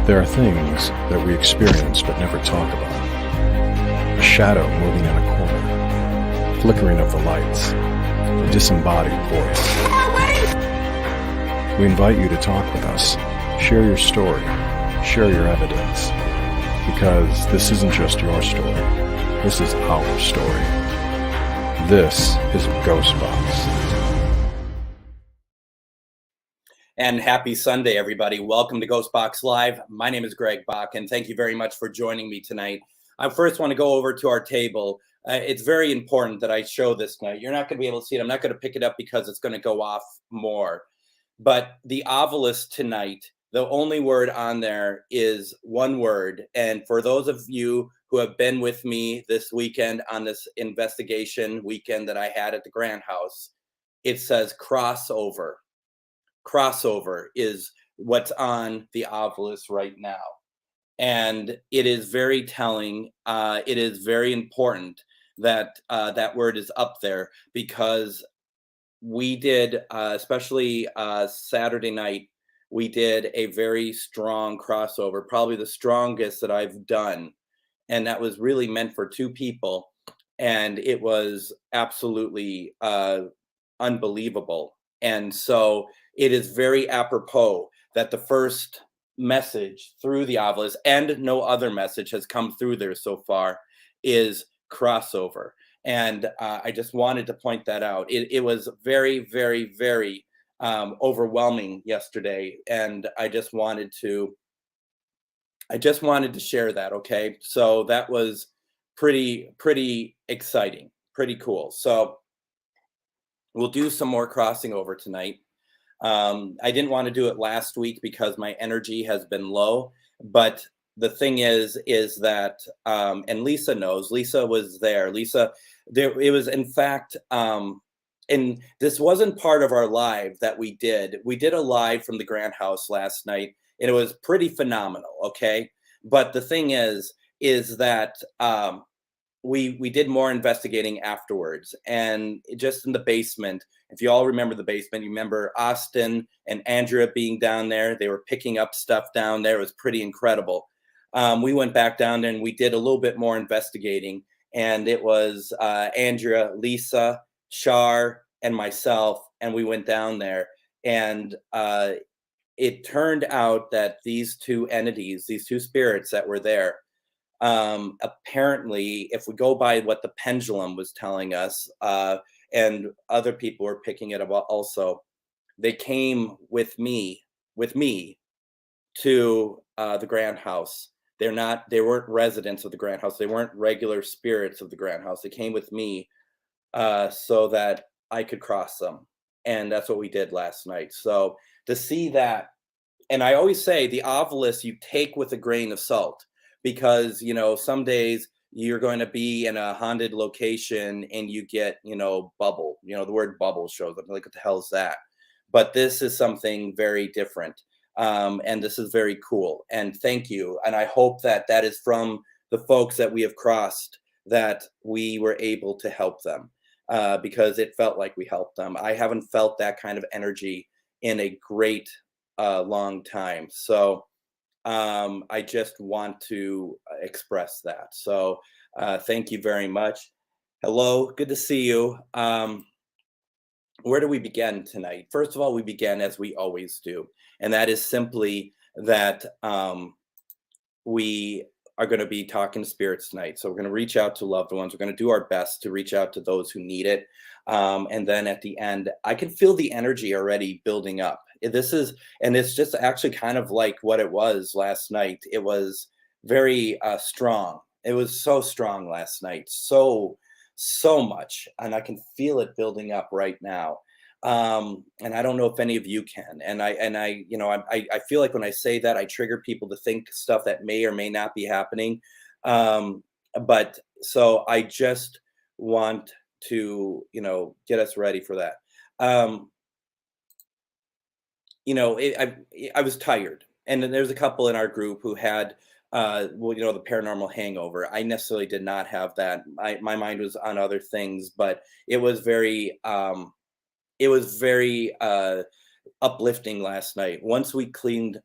There are things that we experience but never talk about. A shadow moving in a corner, flickering of the lights, a disembodied voice. We invite you to talk with us, share your story, share your evidence, because this isn't just your story, this is our story. This is GhostBox. And happy Sunday, everybody. Welcome to GhostBox Live. My name is Greg Bakun. Thank you very much for joining me tonight. I first want to go over to our table. It's very important that I show this tonight. You're not going to be able to see it. I'm not going to pick it up because it's going to go off more. But the obelisk tonight, the only word on there is one word. And for those of you who have been with me this weekend on this investigation weekend that I had at the Grand House, it says crossover. Crossover is what's on the obelisk right now. And it is very telling. It is very important that that word is up there, because we did, especially Saturday night, we did a very strong crossover, probably the strongest that I've done. And that was really meant for two people. And it was absolutely unbelievable. And so it is very apropos that the first message through the obelisk, and no other message has come through there so far, is crossover. And I just wanted to point that out. It was very, very, very overwhelming yesterday, and I just wanted to share that. Okay, so that was pretty exciting, pretty cool. So we'll do some more crossing over tonight. I didn't want to do it last week because my energy has been low, but the thing is that, and Lisa knows, Lisa was there. It was, in fact, and this wasn't part of our live that we did. We did a live from the Grand House last night, and it was pretty phenomenal, okay? But the thing is that we did more investigating afterwards, and just in the basement. If you all remember the basement, you remember Austin and Andrea being down there. They were picking up stuff down there. It was pretty incredible. We went back down there and we did a little bit more investigating, and it was Andrea, Lisa, Shar, and myself, and we went down there, and it turned out that these two entities, these two spirits that were there, apparently, if we go by what the pendulum was telling us, and other people were picking it up also, they came with me to the Grand House. They weren't residents of the Grand House. They weren't regular spirits of the Grand House. They came with me so that I could cross them. And that's what we did last night. So to see that, and I always say the obelisk you take with a grain of salt, because, some days you're going to be in a haunted location and you get, bubble, the word bubble shows up. Like, what the hell is that? But this is something very different. And this is very cool. And thank you. And I hope that that is from the folks that we have crossed, that we were able to help them, because it felt like we helped them. I haven't felt that kind of energy in a great long time. So I just want to express that. So thank you very much. Hello, good to see you. Where do we begin tonight? First of all, we begin as we always do, and that is simply that we are going to be talking to spirits tonight. So we're going to reach out to loved ones. We're going to do our best to reach out to those who need it. And then at the end, I can feel the energy already building up. And it's just actually kind of like what it was last night. It was very strong. It was so strong last night. So much. And I can feel it building up right now. And I don't know if any of you can. And I feel like when I say that, I trigger people to think stuff that may or may not be happening. But so I just want to, get us ready for that. I was tired, and then there's a couple in our group who had, the paranormal hangover. I necessarily did not have that. My mind was on other things, but it was very uplifting last night. Once we cleared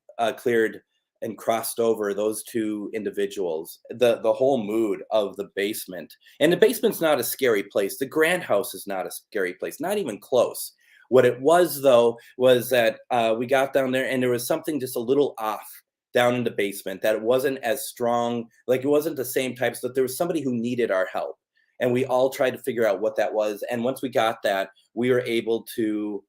and crossed over those two individuals, the whole mood of the basement. And the basement's not a scary place. The grand house is not a scary place, not even close. What it was, though, was that we got down there and there was something just a little off down in the basement, that it wasn't as strong, like it wasn't the same type, so that there was somebody who needed our help. And we all tried to figure out what that was. And once we got that, we were able to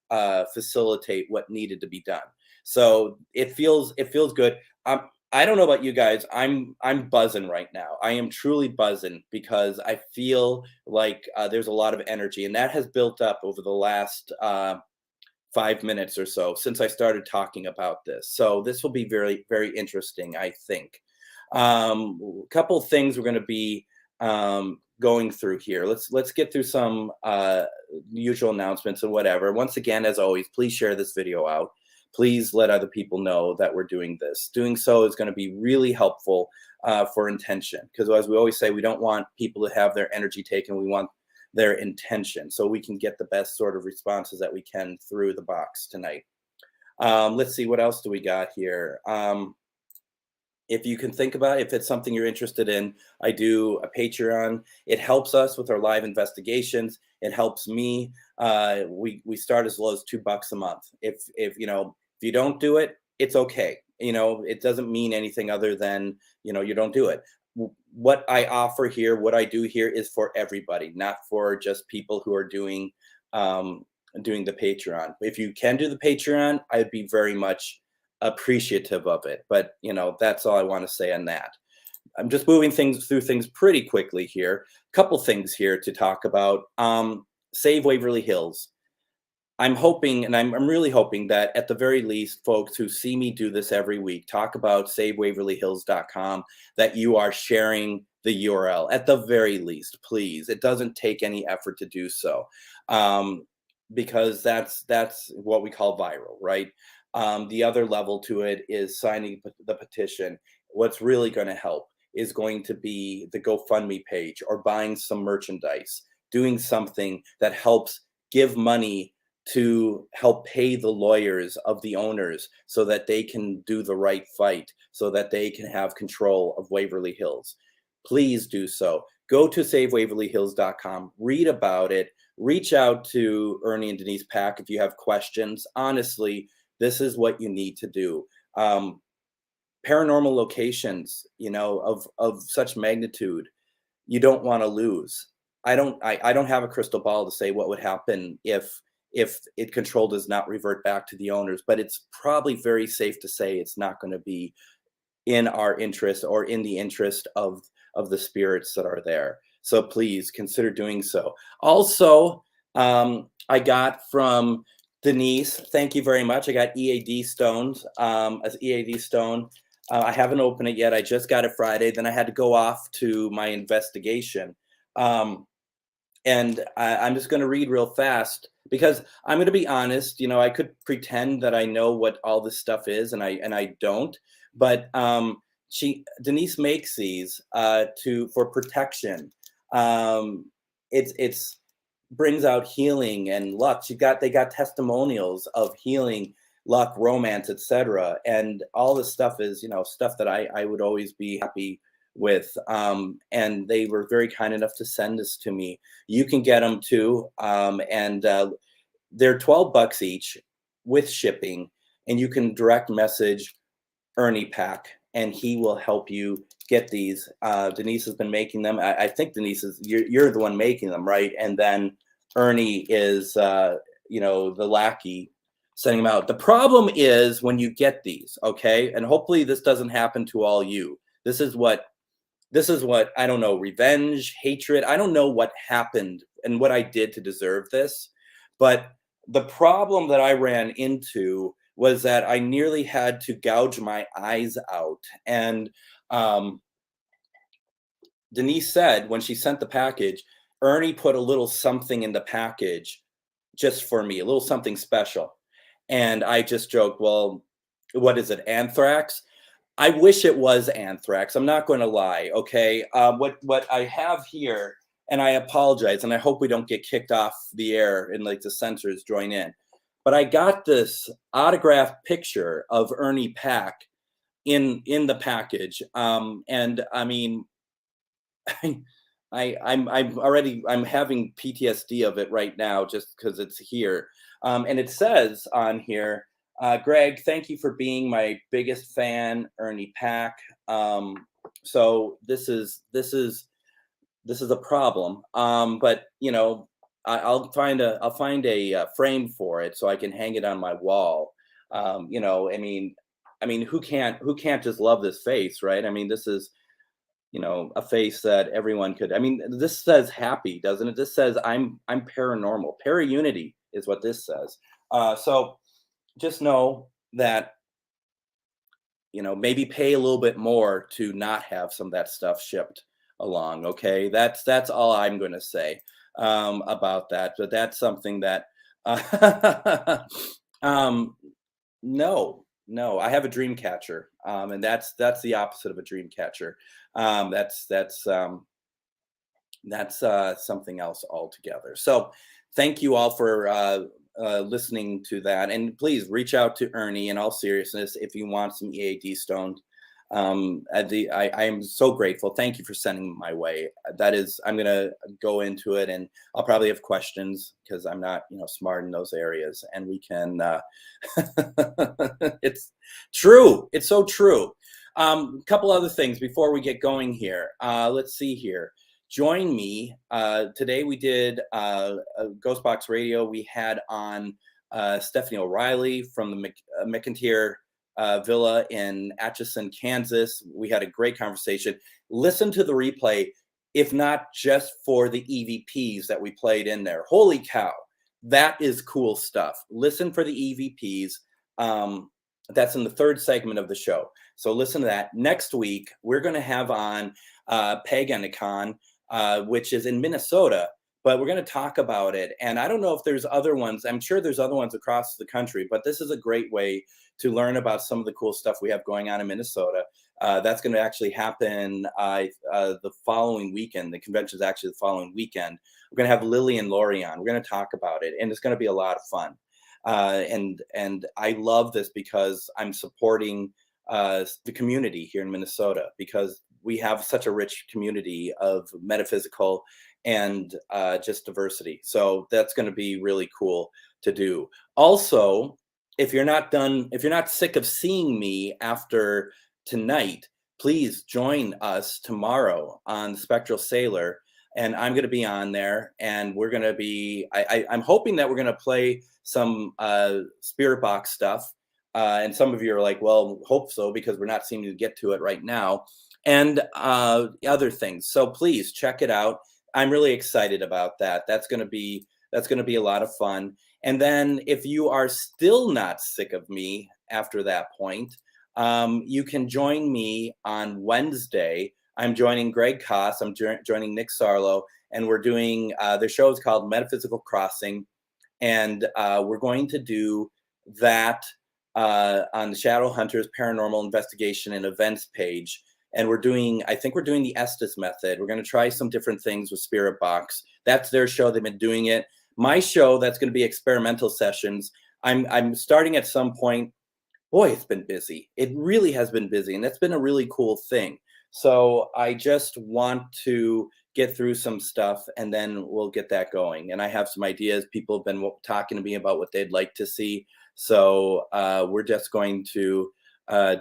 facilitate what needed to be done. So it feels good. I don't know about you guys. I'm buzzing right now. I am truly buzzing because I feel like there's a lot of energy, and that has built up over the last 5 minutes or so since I started talking about this. So this will be very, very interesting, I think. A couple things we're going to be going through here. Let's get through some usual announcements and whatever. Once again, as always, please share this video out. Please let other people know that we're doing this. Doing so is going to be really helpful for intention, because as we always say, we don't want people to have their energy taken. We want their intention, so we can get the best sort of responses that we can through the box tonight. Let's see, what else do we got here? If you can think about it, if it's something you're interested in, I do a Patreon. It helps us with our live investigations. It helps me. We start as low as $2 a month. If you don't do it, it's okay. It doesn't mean anything other than you don't do it. What I offer here, what I do here, is for everybody, not for just people who are doing the Patreon. If you can do the Patreon, I'd be very much appreciative of it. But that's all I want to say on that. I'm just moving through things pretty quickly here. Couple things here to talk about. Save Waverly Hills. I'm hoping, and I'm really hoping, that at the very least, folks who see me do this every week, talk about SaveWaverlyHills.com, that you are sharing the URL at the very least, please. It doesn't take any effort to do so, because that's what we call viral, right? The other level to it is signing the petition. What's really going to help is going to be the GoFundMe page, or buying some merchandise, doing something that helps give money to help pay the lawyers of the owners so that they can do the right fight, so that they can have control of Waverly Hills. Please do so. Go to SaveWaverlyHills.com, read about it, reach out to Ernie and Denise Pack if you have questions. Honestly, this is what you need to do. Paranormal locations, of such magnitude, you don't want to lose. I don't have a crystal ball to say what would happen if control does not revert back to the owners, but it's probably very safe to say it's not going to be in our interest, or in the interest of the spirits that are there. So please consider doing so. Also, I got from Denise, thank you very much. I got EAD stones, as EAD stone. I haven't opened it yet. I just got it Friday. Then I had to go off to my investigation. And I'm just going to read real fast, because I'm going to be honest. I could pretend that I know what all this stuff is, and I don't. But Denise makes these for protection. It's brings out healing and luck. They got testimonials of healing, luck, romance, etc. And all this stuff is stuff that I would always be happy with. And they were very kind enough to send this to me. You can get them too, and they're $12 each with shipping, and you can direct message Ernie Pack, and he will help you get these. Denise has been making them. I think Denise you're the one making them, right? And then Ernie is the lackey sending them out. The problem is when you get these, okay, and hopefully this doesn't happen to all you. This is what I don't know, revenge, hatred. I don't know what happened and what I did to deserve this, but the problem that I ran into was that I nearly had to gouge my eyes out. And Denise said when she sent the package, Ernie put a little something in the package just for me, a little something special. And I just joked, well, what is it, anthrax? I wish it was anthrax. I'm not going to lie, okay? What I have here, and I apologize, and I hope we don't get kicked off the air and like the censors join in, but I got this autographed picture of Ernie Pack in the package. And I mean, I'm having PTSD of it right now just because it's here. And it says on here, Greg, thank you for being my biggest fan, Ernie Pack. So this is a problem. But you know, I'll find a frame for it so I can hang it on my wall. You know, I mean, who can't just love this face, right? I mean, this is, you know, a face that everyone could. I mean, this says happy, doesn't it? This says I'm paranormal. Para-unity is what this says. So just know that, you know, maybe pay a little bit more to not have some of that stuff shipped along. Okay, that's all I'm going to say about that. But that's something that um, no, I have a dream catcher, and that's the opposite of a dream catcher. That's something else altogether. So thank you all for listening to that. And please reach out to Ernie in all seriousness if you want some EAD stones. I am so grateful. Thank you for sending them my way. That is, I'm going to go into it, and I'll probably have questions because I'm not, you know, smart in those areas, and we can, it's true. It's so true. A couple other things before we get going here. Let's see here. Join me. Today we did GhostBox Radio. We had on Stephanie O'Reilly from the McIntyre Villa in Atchison, Kansas. We had a great conversation. Listen to the replay, if not just for the EVPs that we played in there. Holy cow, that is cool stuff. Listen for the EVPs. That's in the third segment of the show. So listen to that. Next week, we're going to have on Paganicon, which is in Minnesota, but we're going to talk about it. And I don't know if there's other ones. I'm sure there's other ones across the country, but this is a great way to learn about some of the cool stuff we have going on in Minnesota. That's going to actually happen the following weekend. The convention is actually the following weekend. We're going to have Lily and Lori on. We're going to talk about it, and it's going to be a lot of fun. And I love this because I'm supporting the community here in Minnesota, because we have such a rich community of metaphysical and just diversity. So that's going to be really cool to do. Also, if you're not sick of seeing me after tonight, please join us tomorrow on Spectral Sailor. And I'm going to be on there, and we're going to be, I'm hoping that we're going to play some Spirit Box stuff. And some of you are like, well, hope so, because we're not seeming to get to it right now, and other things. So please check it out. I'm really excited about that. That's going to be a lot of fun. And then if you are still not sick of me after that point, you can join me on Wednesday. I'm joining Greg Koss. I'm joining Nick Sarlo, and we're doing, the show is called Metaphysical Crossing. And we're going to do that on the Shadow Hunters Paranormal Investigation and Events page. And I think we're doing the Estes method. We're going to try some different things with Spirit Box. That's their show. They've been doing it. My show, that's going to be experimental sessions. I'm starting at some point. Boy, it's been busy. It really has been busy. And that's been a really cool thing. So I just want to get through some stuff, and then we'll get that going. And I have some ideas. People have been talking to me about what they'd like to see. So we're just going to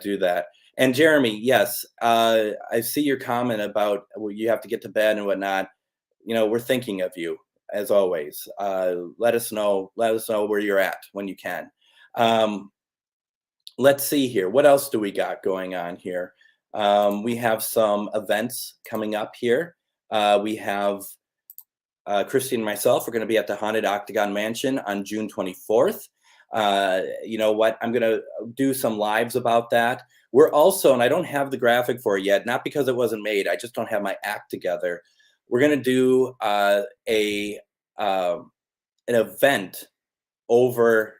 do that. And Jeremy, yes, I see your comment about you have to get to bed and whatnot. You know, we're thinking of you as always. Let us know where you're at when you can. Let's see here. What else do we got going on here? We have some events coming up here. We have Christy and myself are going to be at the Haunted Octagon Mansion on June 24th. You know what? I'm going to do some lives about that. We're also, and I don't have the graphic for it yet, not because it wasn't made. I just don't have my act together. We're going to do an event over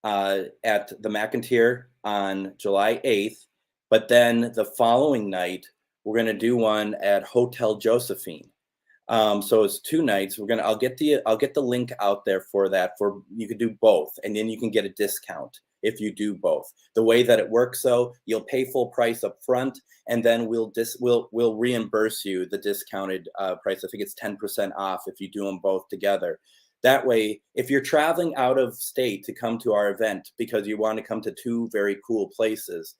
at the McIntyre on July 8th. But then the following night, we're going to do one at Hotel Josephine. So it's 2 nights. I'll get the link out there for that. For you could do both, and then you can get a discount if you do both. The way that it works, though, you'll pay full price up front, and then we'll reimburse you the discounted price. I think it's 10% off if you do them both together. That way, if you're traveling out of state to come to our event because you want to come to two very cool places,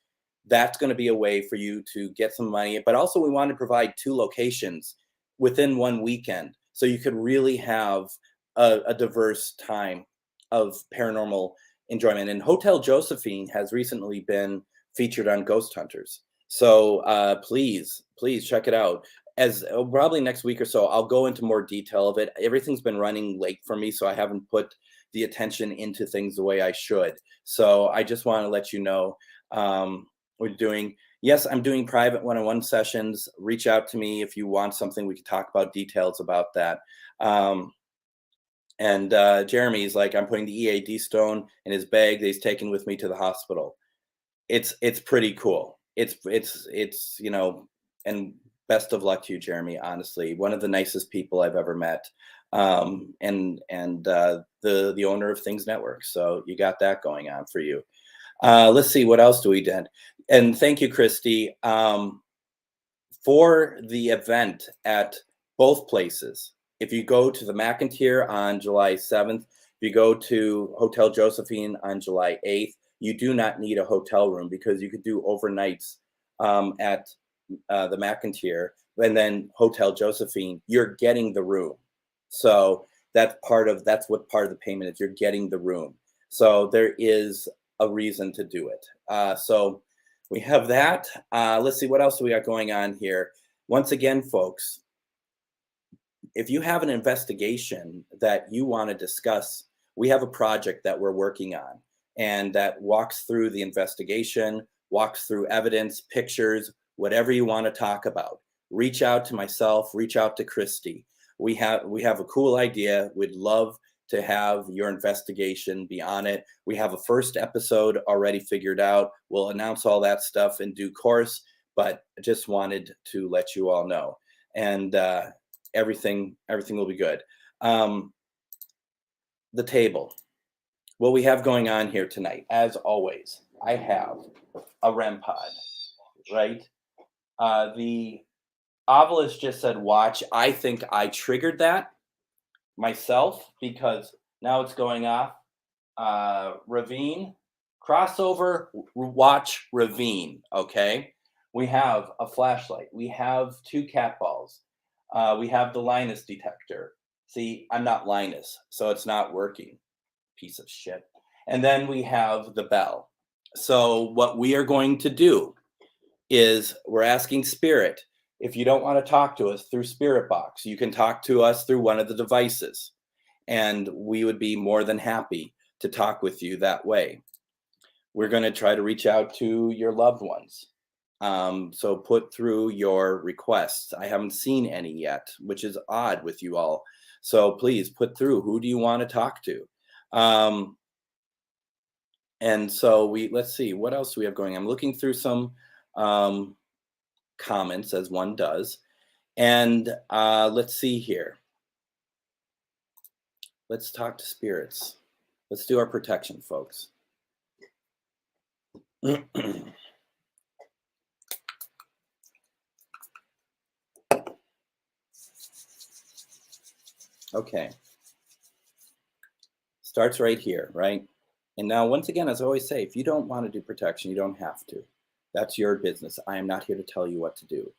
that's going to be a way for you to get some money. But also, we want to provide two locations within one weekend, so you could really have a diverse time of paranormal enjoyment. And Hotel Josephine has recently been featured on Ghost Hunters. So please check it out. As probably next week or so, I'll go into more detail of it. Everything's been running late for me, so I haven't put the attention into things the way I should. So I just want to let you know we're doing, yes, I'm doing private one-on-one sessions. Reach out to me if you want something. We can talk about details about that. And Jeremy's like, I'm putting the EAD stone in his bag that he's taken with me to the hospital. It's pretty cool. It's you know, and best of luck to you, Jeremy. Honestly, one of the nicest people I've ever met, and the owner of Things Network. So you got that going on for you. Let's see, what else do we did? And thank you, Christy, for the event at both places. If you go to the McIntyre on July 7th, if you go to Hotel Josephine on July 8th, you do not need a hotel room because you could do overnights at the McIntyre, and then Hotel Josephine, you're getting the room. So that's what part of the payment is. You're getting the room. So there is a reason to do it. So we have that. Let's see, what else do we got going on here? Once again, folks, if you have an investigation that you want to discuss, we have a project that we're working on, and that walks through the investigation, walks through evidence, pictures, whatever you want to talk about. Reach out to myself, reach out to Christy. We have a cool idea. We'd love to have your investigation be on it. We have a first episode already figured out. We'll announce all that stuff in due course, but I just wanted to let you all know. And everything will be good. The table. What we have going on here tonight, as always, I have a REM pod, right? The Obelisk just said watch. I think I triggered that myself because now it's going off. Ravine, crossover, watch Ravine, okay? We have a flashlight. We have two cat balls. We have the Linus detector. See, I'm not Linus, so it's not working. Piece of shit. And then we have the bell. So what we are going to do is we're asking Spirit, if you don't want to talk to us through Spirit Box, you can talk to us through one of the devices. And we would be more than happy to talk with you that way. We're going to try to reach out to your loved ones. So put through your requests. I haven't seen any yet, which is odd with you all. So please put through, who do you want to talk to? And so let's see, what else do we have going? I'm looking through some comments, as one does. And let's see here. Let's talk to spirits. Let's do our protection, folks. Okay. Starts right here, right? And now, once again, as I always say, if you don't want to do protection, you don't have to. That's your business. I am not here to tell you what to do.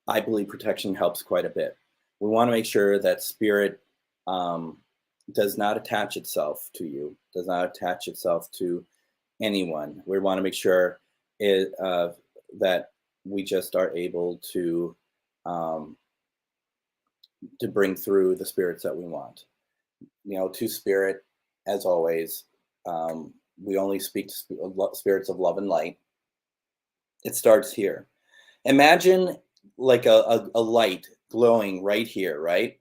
I believe protection helps quite a bit. We want to make sure that spirit does not attach itself to you, does not attach itself to anyone. We want to make sure that we just are able to bring through the spirits that we want. You know, to spirit, as always, we only speak to spirits of love and light. It starts here. Imagine like a light glowing right here, right?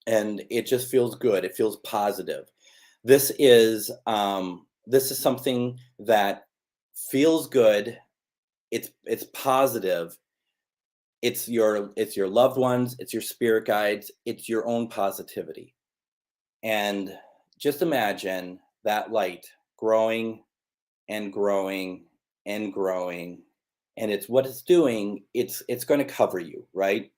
And it just feels good. It feels positive. This is something that feels good. It's positive. It's your loved ones. It's your spirit guides. It's your own positivity. And just imagine that light growing and growing and growing. And it's what it's doing, it's going to cover you, right?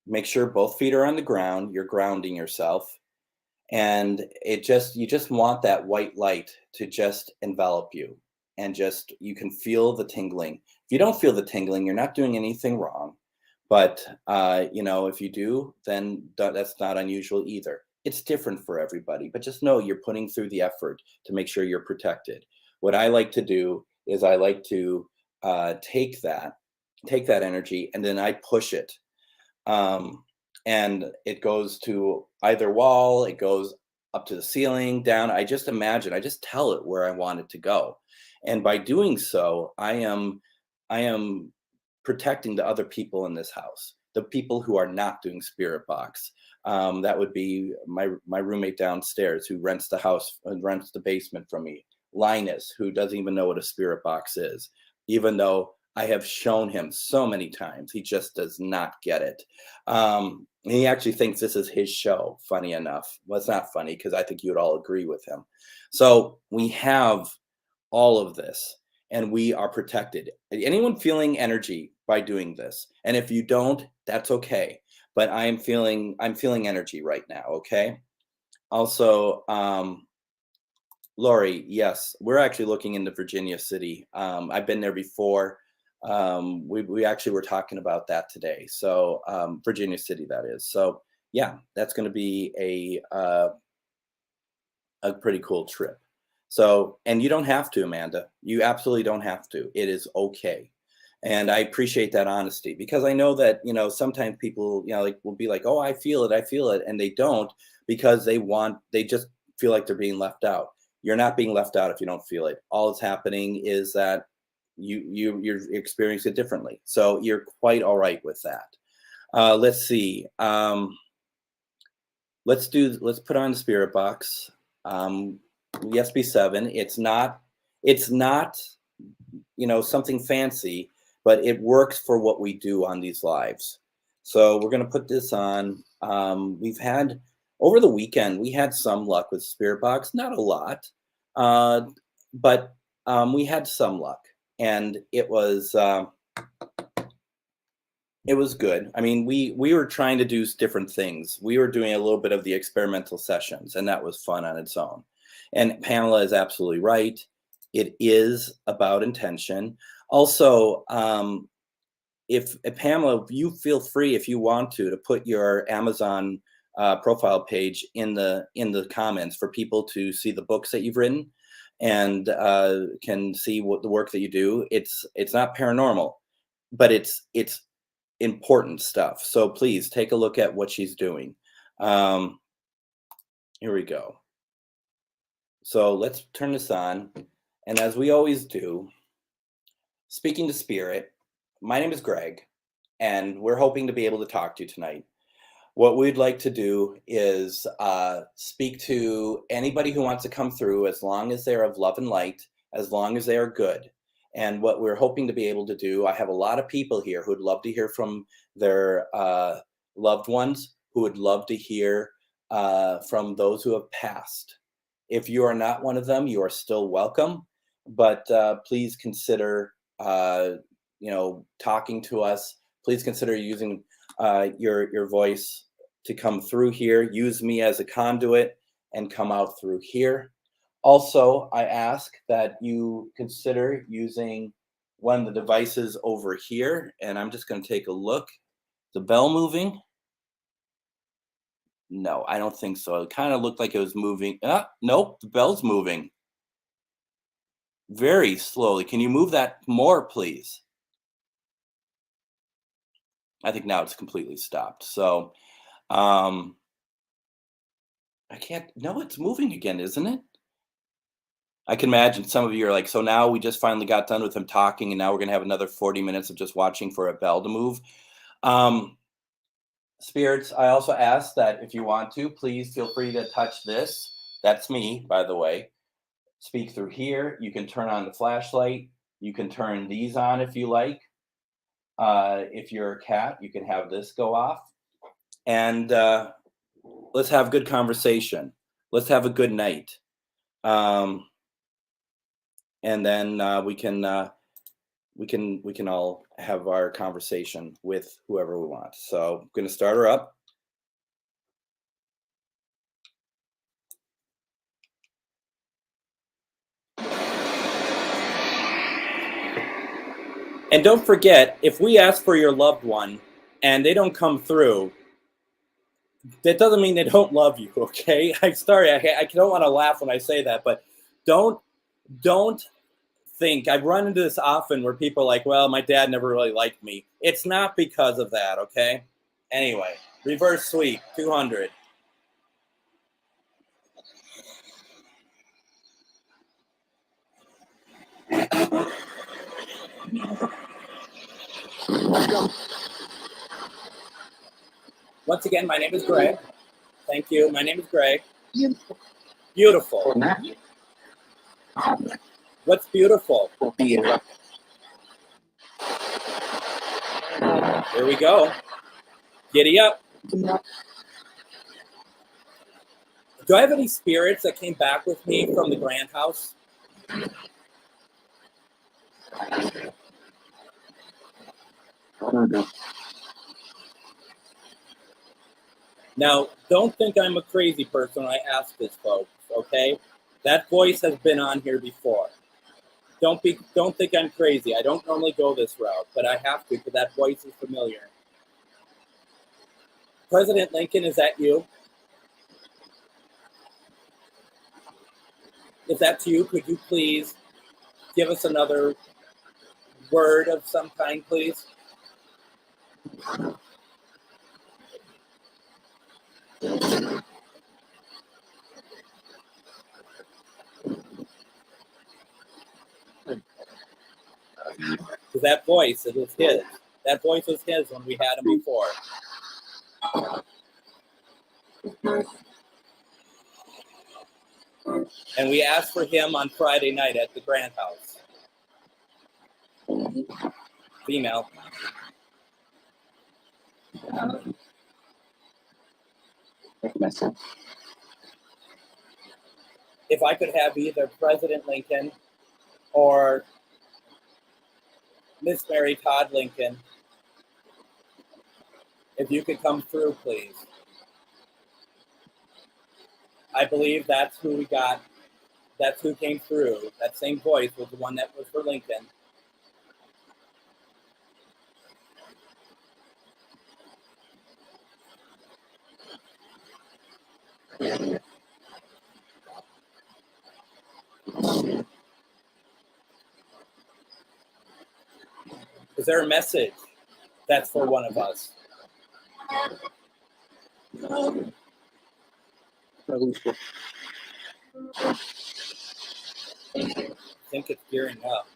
Make sure both feet are on the ground, you're grounding yourself. And you just want that white light to just envelop you, and just you can feel the tingling. If you don't feel the tingling, you're not doing anything wrong. But if you do, then that's not unusual either. It's different for everybody, but just know you're putting through the effort to make sure you're protected. What I like to do is I like to take that energy, and then I push it. And it goes to either wall, it goes up to the ceiling, down. I just tell it where I want it to go. And by doing so, I am protecting the other people in this house, the people who are not doing spirit box. That would be my roommate downstairs, who rents the house, rents the basement from me. Linus, who doesn't even know what a spirit box is, even though I have shown him so many times. He just does not get it. He actually thinks this is his show, funny enough. Well, it's not funny, because I think you would all agree with him. So we have all of this, and we are protected. Anyone feeling energy by doing this? And if you don't, that's okay. But I'm feeling energy right now, okay? Also, Lori, yes, we're actually looking into Virginia City. I've been there before. We actually were talking about that today. So Virginia City, that is. So yeah, that's going to be a pretty cool trip. So, and you don't have to, Amanda. You absolutely don't have to. It is okay. And I appreciate that honesty, because I know that, sometimes people, will be like, oh, I feel it. And they don't, because they just feel like they're being left out. You're not being left out if you don't feel it. All that's happening is that you're experiencing it differently. So you're quite all right with that. Let's see. Let's put on the spirit box. The SB7. It's not something fancy, but it works for what we do on these lives. So we're going to put this on. We've had, over the weekend, we had some luck with spirit box, not a lot, but we had some luck, and it was good. I mean, we were trying to do different things. We were doing a little bit of the experimental sessions, and that was fun on its own. And Pamela is absolutely right. It is about intention. Also, if Pamela, you feel free, if you want to put your Amazon profile page in the comments for people to see the books that you've written, and can see what the work that you do. It's not paranormal, but it's important stuff. So please take a look at what she's doing. Here we go. So let's turn this on. And as we always do, speaking to spirit, my name is Greg, and we're hoping to be able to talk to you tonight. What we'd like to do is speak to anybody who wants to come through, as long as they're of love and light, as long as they are good. And what we're hoping to be able to do, I have a lot of people here who'd love to hear from their loved ones, who would love to hear from those who have passed. If you are not one of them, you are still welcome. But please consider, talking to us. Please consider using your voice to come through here. Use me as a conduit and come out through here. Also, I ask that you consider using one of the devices over here. And I'm just going to take a look. The bell moving? No, I don't think so. It kind of looked like it was moving. Nope, the bell's moving. Very slowly. Can you move that more, please? I think now it's completely stopped. So I can't. No, it's moving again, isn't it? I can imagine some of you are like, so now we just finally got done with him talking, and now we're going to have another 40 minutes of just watching for a bell to move. Spirits, I also ask that if you want to, please feel free to touch this. That's me, by the way. Speak through here. You can turn on the flashlight. You can turn these on if you like. If you're a cat, you can have this go off. And let's have good conversation. Let's have a good night. and then we can all have our conversation with whoever we want. So I'm going to start her up. And don't forget, if we ask for your loved one and they don't come through, that doesn't mean they don't love you, okay? I'm sorry, I don't want to laugh when I say that, but don't think, I've run into this often where people are like, well, my dad never really liked me. It's not because of that, okay? Anyway, reverse sweep, 200. Once again, my name is Greg. Thank you. My name is Greg. Beautiful. What's beautiful? Here we go. Giddy up. Do I have any spirits that came back with me from the grand house? Now, don't think I'm a crazy person when I ask this, folks, okay? That voice has been on here before. Don't think I'm crazy. I don't normally go this route, but I have to because that voice is familiar. President Lincoln, is that you? If that's you, could you please give us another word of some kind, please? Because that voice, it was his. That voice was his when we had him before. And we asked for him on Friday night at the Grand House. Female. If I could have either President Lincoln or Miss Mary Todd Lincoln, if you could come through, please. I believe that's who we got. That's who came through. That same voice was the one that was for Lincoln. Is there a message that's for one of us? I think it's gearing up.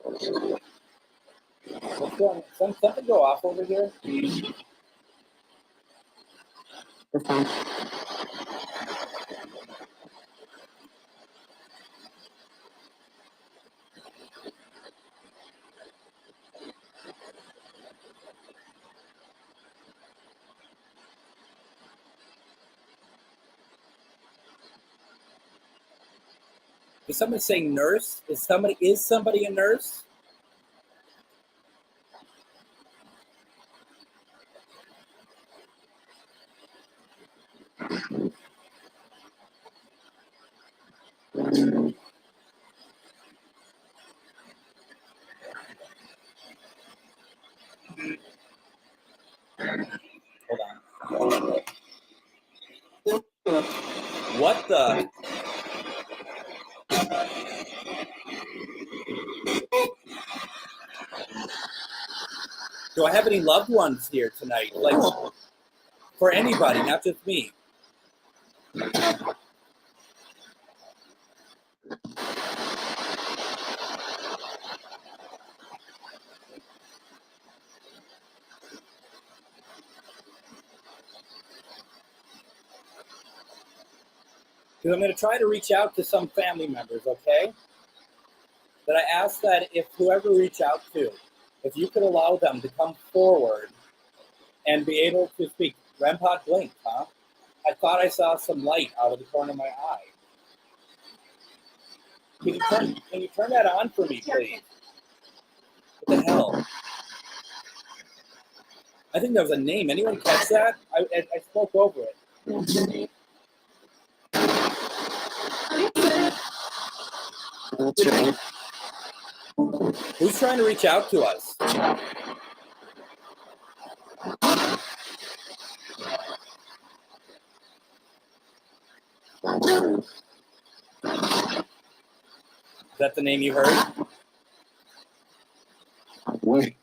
What's going on? Something go off over here? Is somebody saying nurse? Is somebody a nurse? Hold on. What the? Do I have any loved ones here tonight? Like, for anybody, not just me. Because I'm going to try to reach out to some family members, okay? But I ask that if whoever reach out to, if you could allow them to come forward and be able to speak. Grandpa blinked, huh? I thought I saw some light out of the corner of my eye. Can you turn that on for me, please? What the hell? I think there was a name. Anyone catch that? I spoke over it. Who's trying to reach out to us? Is that the name you heard? Wait.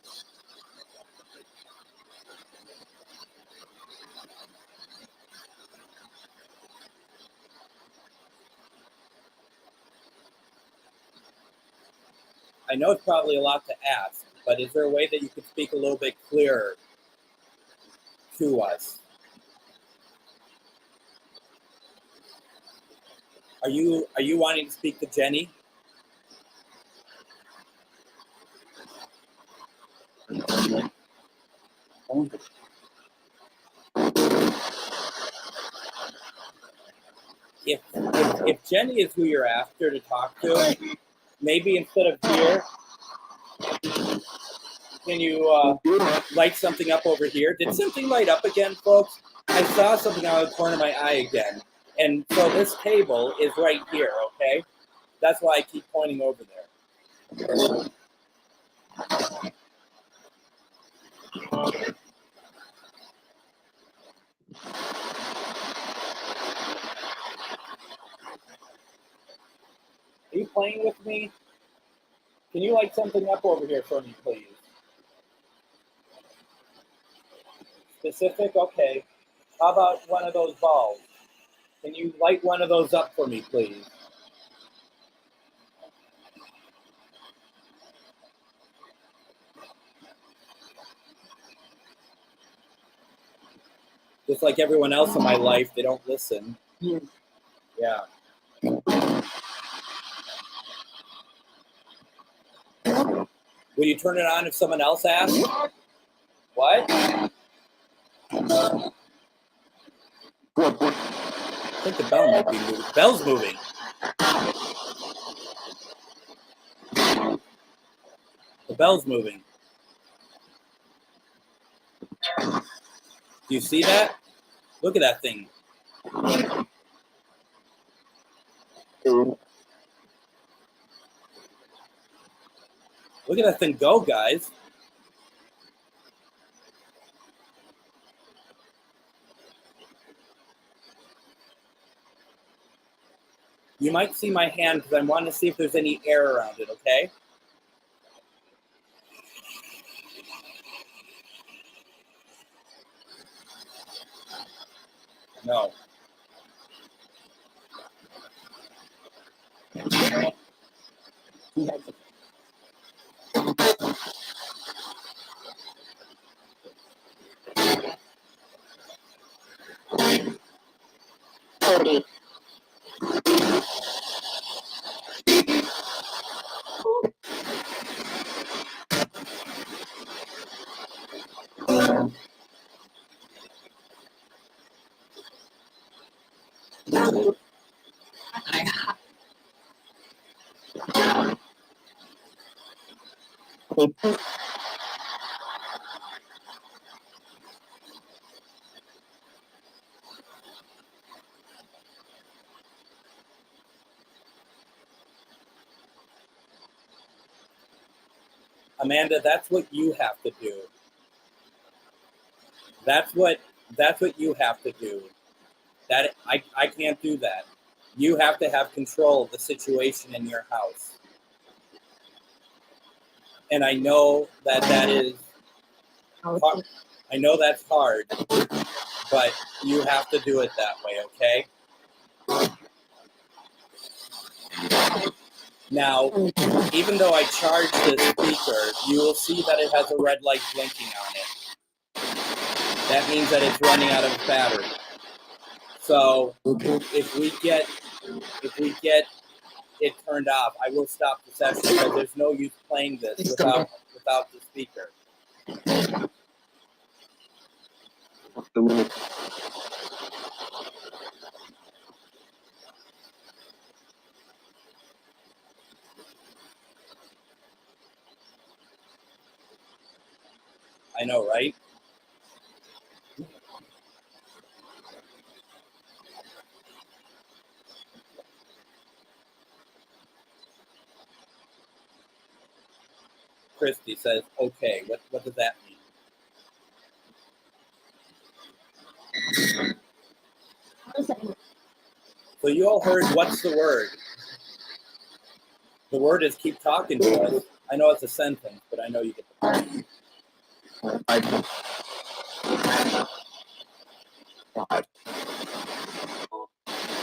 I know it's probably a lot to ask, but is there a way that you could speak a little bit clearer to us? Are you wanting to speak to Jenny? If Jenny is who you're after to talk to, maybe instead of here, can you light something up over here? Did something light up again, folks? I saw something out of the corner of my eye again. And so this table is right here, okay? That's why I keep pointing over there. Are you playing with me? Can you light something up over here for me, please? Specific? Okay. How about one of those balls? Can you light one of those up for me, please? Just like everyone else in my life, they don't listen. Yeah. Will you turn it on if someone else asks? What? I think the bell might be moving. The bell's moving. The bell's moving. Do you see that? Look at that thing. Look at that thing go, guys. You might see my hand because I want to see if there's any air around it, okay? No. Amanda, that's what you have to do. That's what you have to do. That I can't do that. You have to have control of the situation in your house. And I know that is hard. I know that's hard, but you have to do it that way, okay? Now, even though I charge this speaker, you will see that it has a red light blinking on it. That means that it's running out of battery. So if we get it turned off, I will stop the session because there's no use playing this without the speaker. I know, right? Christy says, okay, what does that mean? So you all heard what's the word? The word is keep talking to us. I know it's a sentence, but I know you get the point. All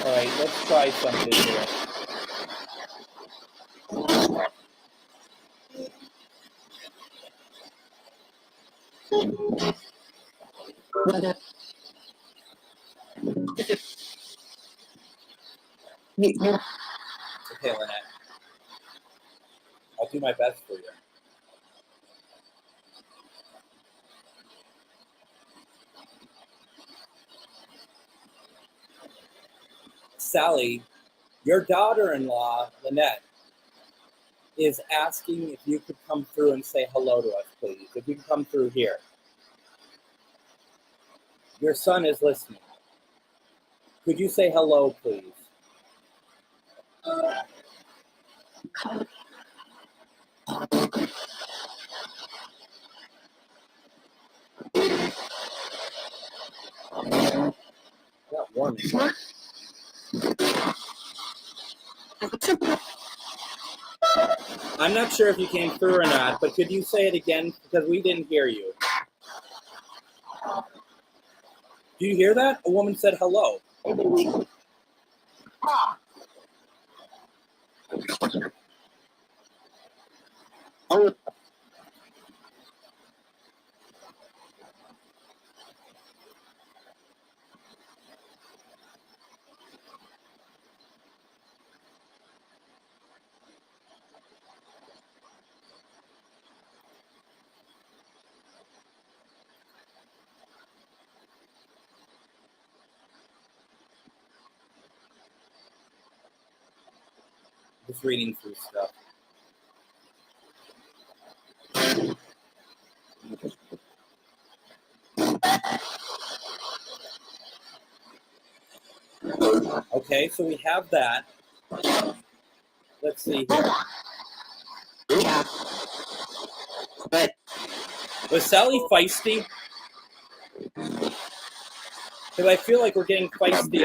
right, let's try something here. Okay, Lynette. I'll do my best for you. Sally, your daughter-in-law, Lynette, is asking if you could come through and say hello to us, please. If you can come through here. Your son is listening. Could you say hello, please? Not warm. I'm not sure if you came through or not, but could you say it again? Because we didn't hear you. Do you hear that? A woman said hello. Just reading through stuff. Okay, so we have that. Let's see here. Was Sally feisty? Because I feel like we're getting feisty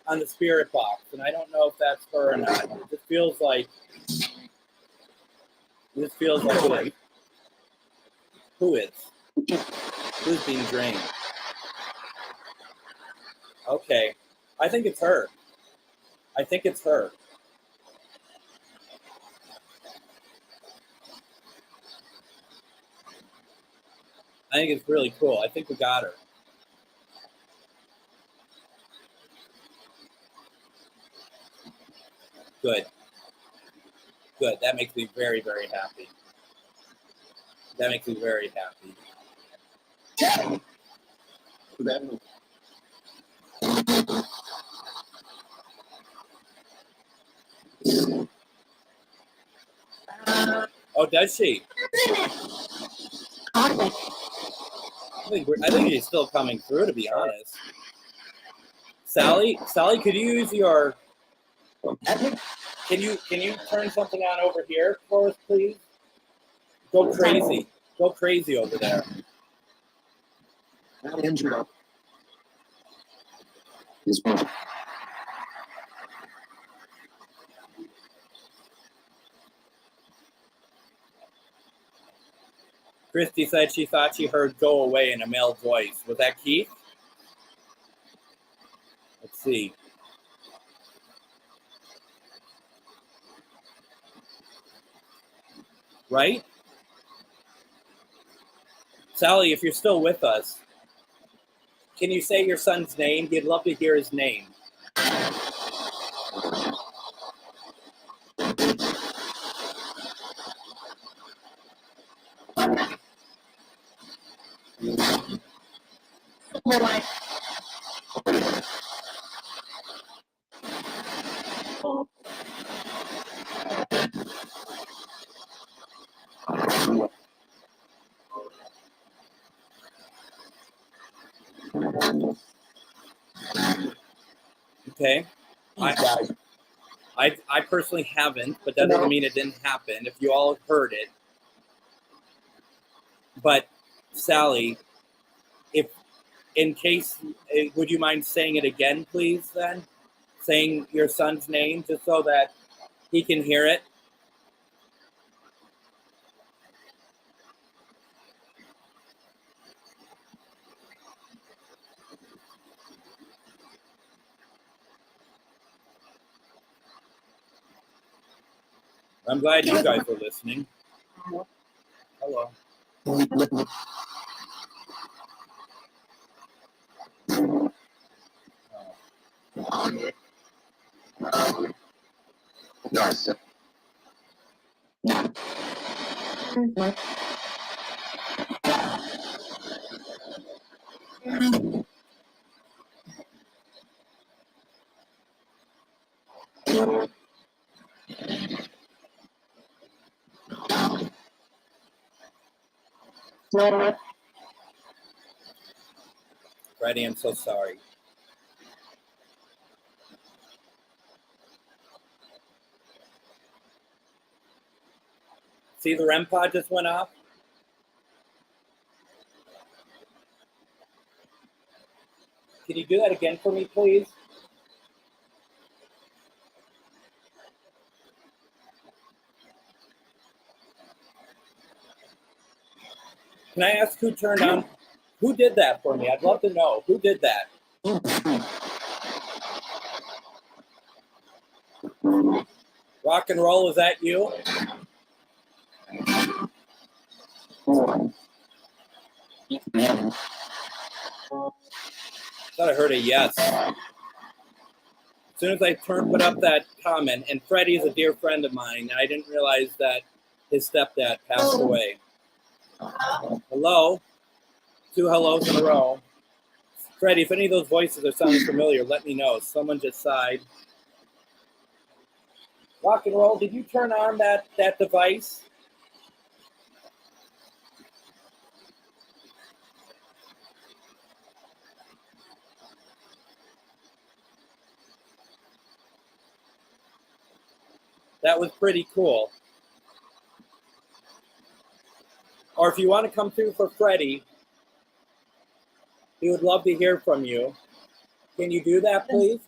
on the spirit box, and I don't know if that's her or not. It just feels like it. Who is? Who's being drained? Okay, I think it's her. I think it's her. I think it's really cool. I think we got her. Good. Good. That makes me very, very happy. That makes me very happy. Oh, does she? I think she's still coming through, to be honest. Sally, could you use your? Can you turn something on over here for us, please? Go crazy over there. Christy said she thought she heard "Go Away" in a male voice. Was that Keith? Let's see. Right? Sally, if you're still with us, can you say your son's name? He'd love to hear his name. Okay. I personally haven't, but that doesn't mean it didn't happen. If you all heard it. But Sally, if in case, would you mind saying it again, please, then? Saying your son's name just so that he can hear it? I'm glad you guys are listening. Hello. Freddie, I'm so sorry. See, the REM pod just went off? Can you do that again for me, please? Can I ask who turned on? Who did that for me? I'd love to know. Who did that? Rock and roll, is that you? Thought I heard a yes. As soon as I put up that comment, and Freddie is a dear friend of mine, I didn't realize that his stepdad passed away. Hello? 2 hellos in a row. Freddie, if any of those voices are sounding familiar, let me know. Someone just sighed. Rock and roll, did you turn on that device? That was pretty cool. Or if you want to come through for Freddie, he would love to hear from you. Can you do that, please?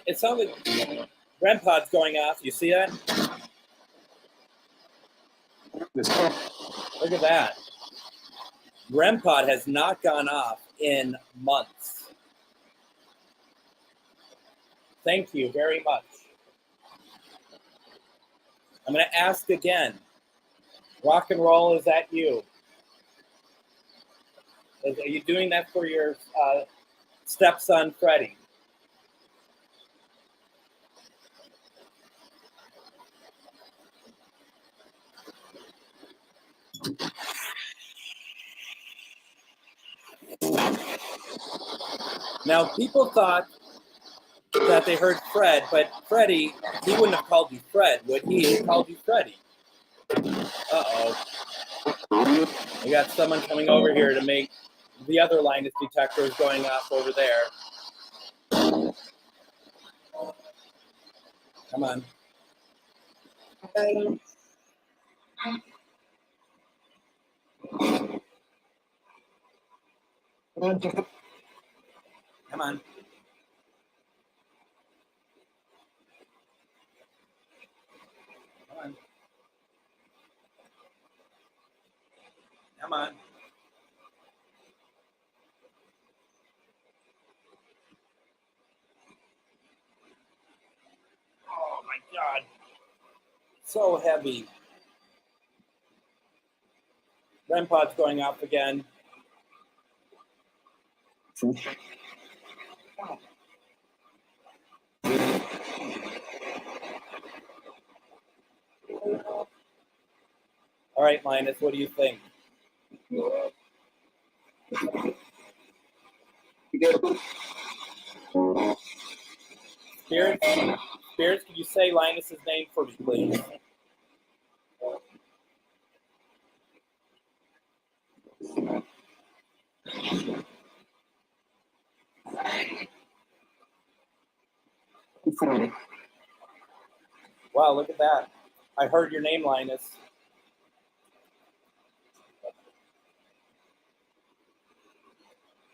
It sounds like REM pod's going off. You see that? Look at that. REM pod has not gone off in months. Thank you very much. I'm going to ask again. Rock and roll, is that you? Are you doing that for your stepson, Freddie? Now, people thought that they heard Fred, but Freddie, he wouldn't have called you Fred, would he? He called you Freddie. Uh-oh. We got someone coming over here to make the other line of detectors going off over there. Come on. Come on. Come on. Come on. Oh my God. So heavy. REM pod's going off again. All right, Linus, what do you think? Spirits, can you say Linus's name for me, please? Wow, look at that. I heard your name, Linus.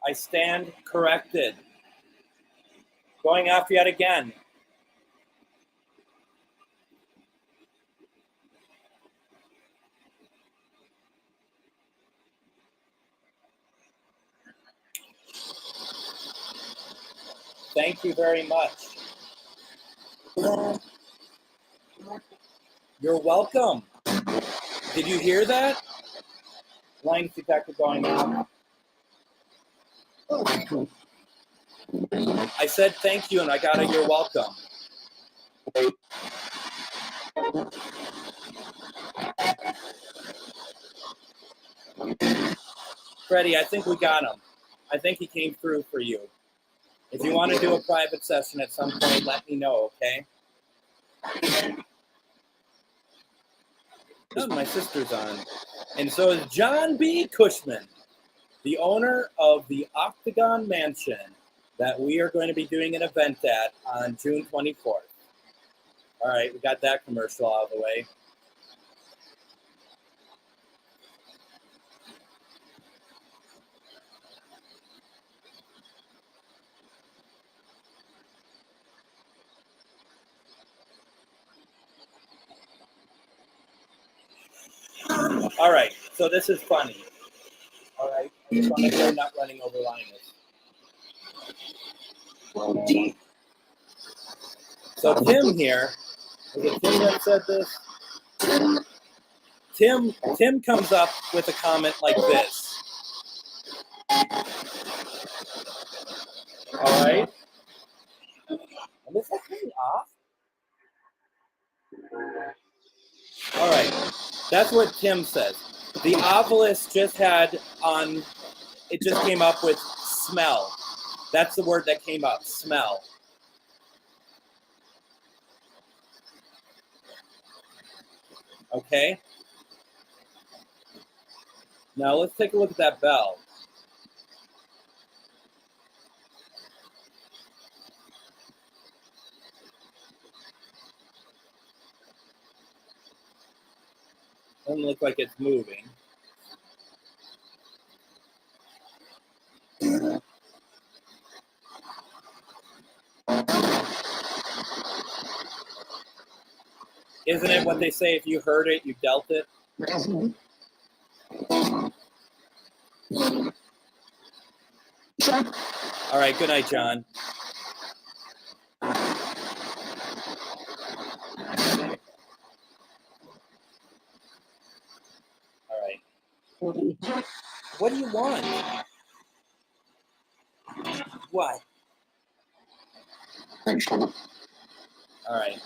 I stand corrected. Going off yet again. Thank you very much. You're welcome. Did you hear that? Line detector going on. I said thank you and I got a you're welcome. Freddie, I think we got him. I think he came through for you. If you want to do a private session at some point, let me know, okay? Oh, my sister's on. And so is John B. Cushman, the owner of the Octagon Mansion that we are going to be doing an event at on June 24th. All right, we got that commercial out of the way. All right, so this is funny. All right, I just want to make sure I'm not running over Linus. So Tim here, was it Tim that said this? Tim comes up with a comment like this. All right. And is that thing off? All right. That's what Tim says. The obelisk just had on, it just came up with smell. That's the word that came up, smell. Okay. Now let's take a look at that bell. Doesn't look like it's moving. Isn't it what they say, if you heard it, you dealt it? All right, good night, John. All right. What do you want? What? All right.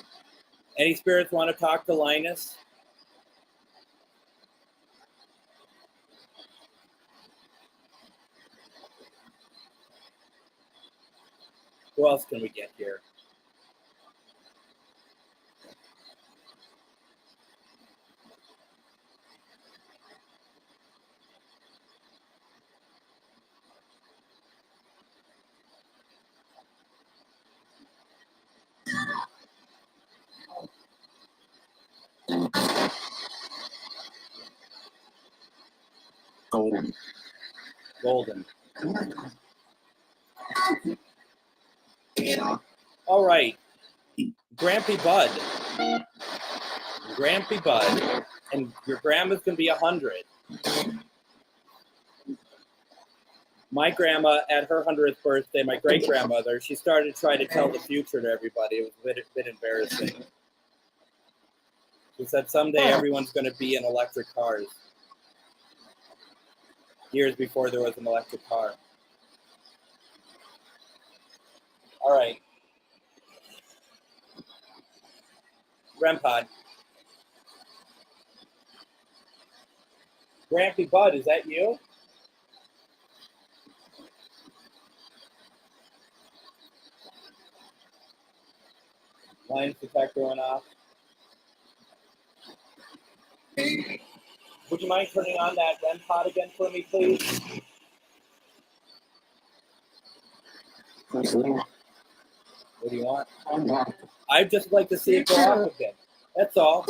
Any spirits want to talk to Linus? Who else can we get here? Golden. All right. Grampy Bud. Grampy Bud. And your grandma's going to be 100. My grandma, at her 100th birthday, my great-grandmother, she started trying to tell the future to everybody. It was a bit embarrassing. She said someday everyone's going to be in electric cars. Years before there was an electric car. All right. REM pod. Grampy Bud, is that you? Lines detector went off. Would you mind turning on that REM pod again for me, please? What do you want? I'd just like to see it go off again. That's all.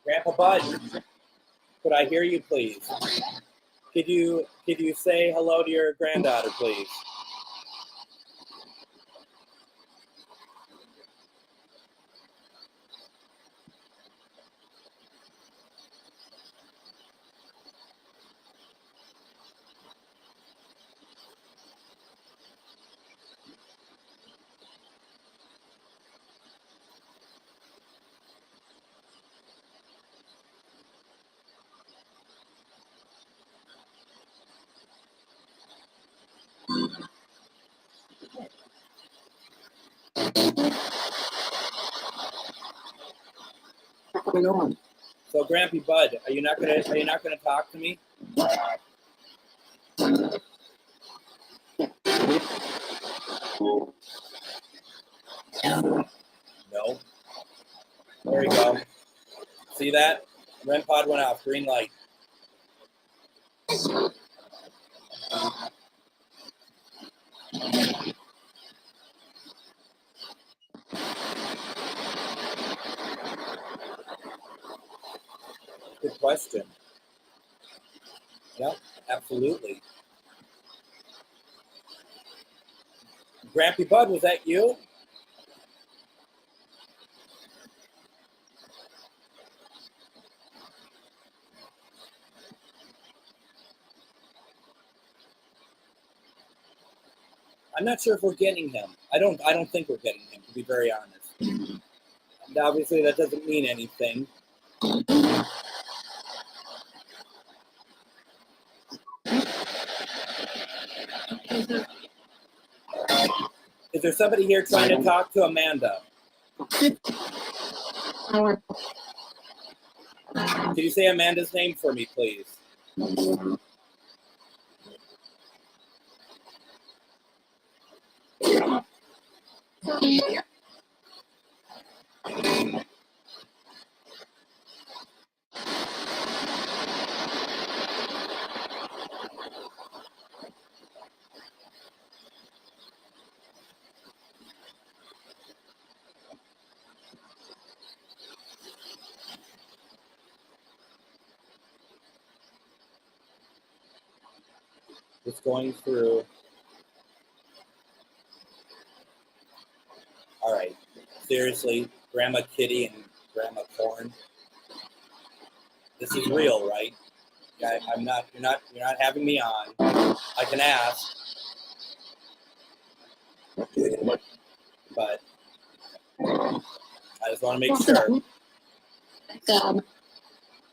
Grandpa Bud, could I hear you, please? Could you say hello to your granddaughter, please? So, Grampy Bud, are you not gonna talk to me? No. There you go. See that? REM pod went off. Green light. Good question. Yeah, absolutely. Grampy Bud, was that you? I'm not sure if we're getting him. I don't think we're getting him, to be very honest. And obviously that doesn't mean anything. Is there somebody here trying to talk to Amanda? Can you say Amanda's name for me, please? Just going through. All right. Seriously, Grandma Kitty and Grandma Corn. This is real, right? I'm not. You're not having me on. I can ask, but I just want to make sure.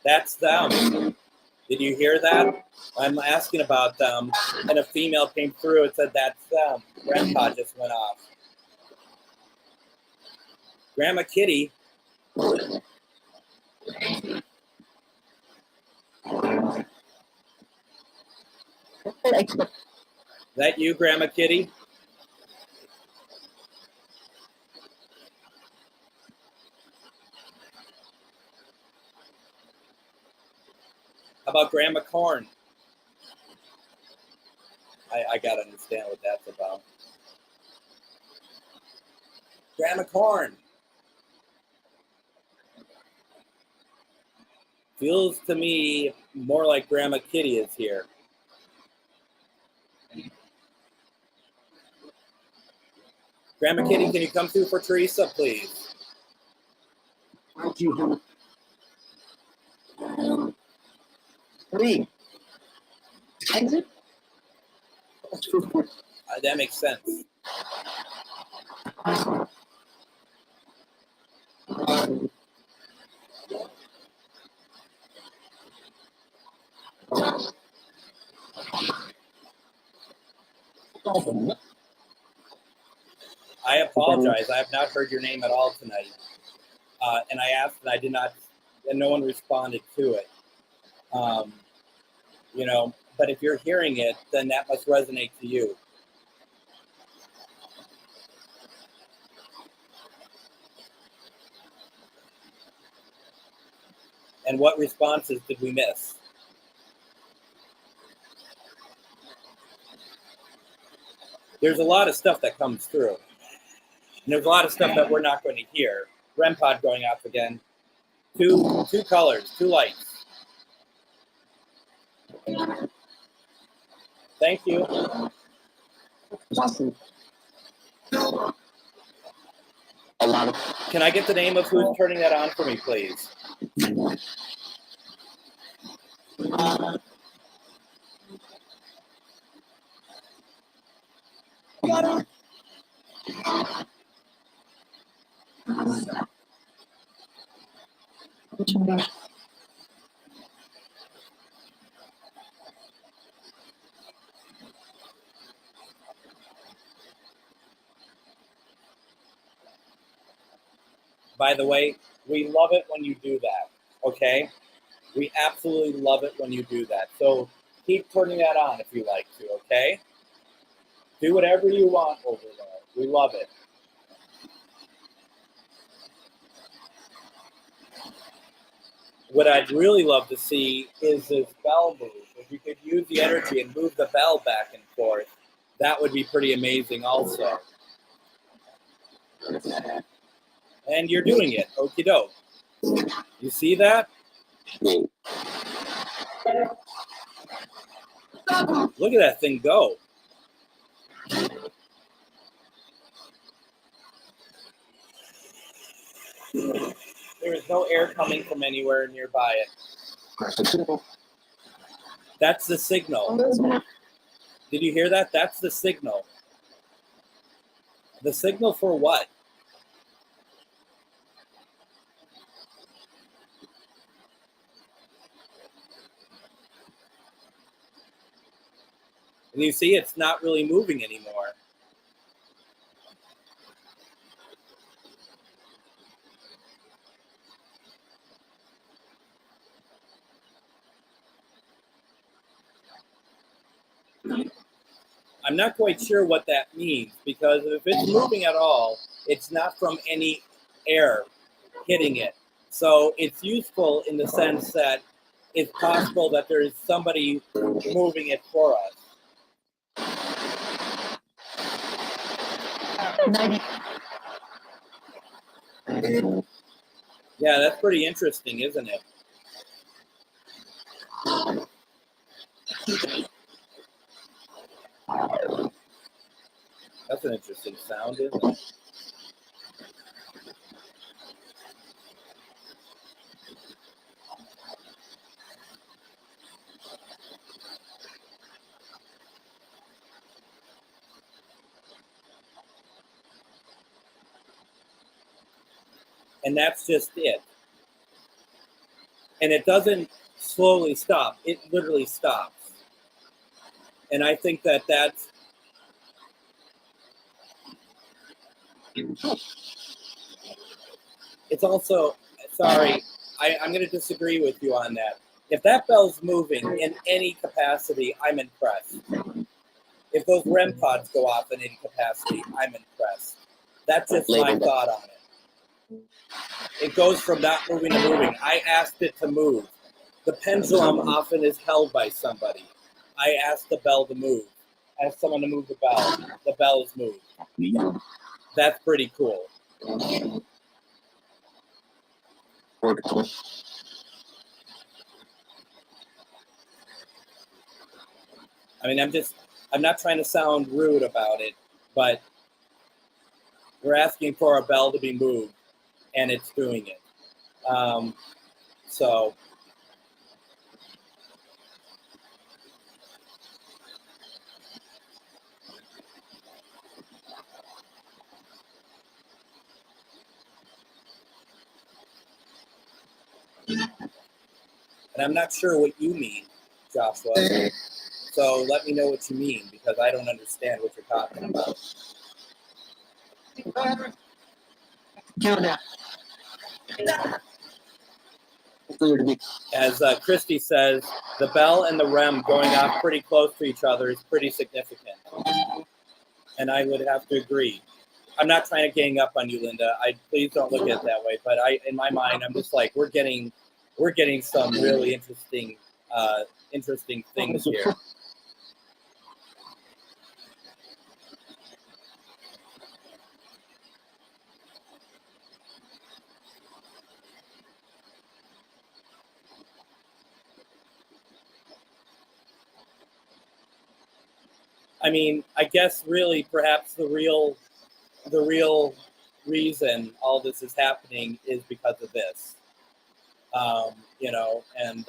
That's them. Did you hear that? I'm asking about them, and a female came through and said, that's them. Grandpa just went off. Grandma Kitty. Is that you, Grandma Kitty? How about Grandma Corn? I gotta understand what that's about. Grandma Corn. Feels to me more like Grandma Kitty is here. Grandma Kitty, can you come through for Teresa, please? Exit? That makes sense. I apologize. I have not heard your name at all tonight. And I asked and I did not, and no one responded to it. But if you're hearing it, then that must resonate to you. And what responses did we miss? There's a lot of stuff that comes through. And there's a lot of stuff that we're not going to hear. REM pod going off again. Two colors, two lights. Thank you. Can I get the name of who's turning that on for me, please? By the way, we love it when you do that, okay? We absolutely love it when you do that. So keep turning that on if you like to, okay? Do whatever you want over there. We love it. What I'd really love to see is this bell move. If you could use the energy and move the bell back and forth, that would be pretty amazing also. And you're doing it. Okie doke. You see that? Look at that thing go. There is no air coming from anywhere nearby it. That's the signal. Did you hear that? That's the signal. The signal for what? And you see, it's not really moving anymore. I'm not quite sure what that means, because if it's moving at all, it's not from any air hitting it. So it's useful in the sense that it's possible that there is somebody moving it for us. Yeah, that's pretty interesting, isn't it? That's an interesting sound, isn't it? And that's just it. And it doesn't slowly stop. It literally stops. And I think that that's... It's also... Sorry, I'm going to disagree with you on that. If that bell's moving in any capacity, I'm impressed. If those REM pods go off in any capacity, I'm impressed. That's just my thought on it. It goes from not moving to moving. I asked it to move. The pendulum often is held by somebody. I asked the bell to move. I asked someone to move the bell. The bell is moved. That's pretty cool. I mean, I'm not trying to sound rude about it, but we're asking for a bell to be moved, and it's doing it. So, and I'm not sure what you mean, Joshua. So let me know what you mean, because I don't understand what you're talking about. As Christy says, the bell and the REM going off pretty close to each other is pretty significant. And I would have to agree. I'm not trying to gang up on you, Linda. Please don't look at it that way. But in my mind, I'm just like, we're getting some really interesting things here. I mean, I guess really perhaps the real reason all this is happening is because of this. And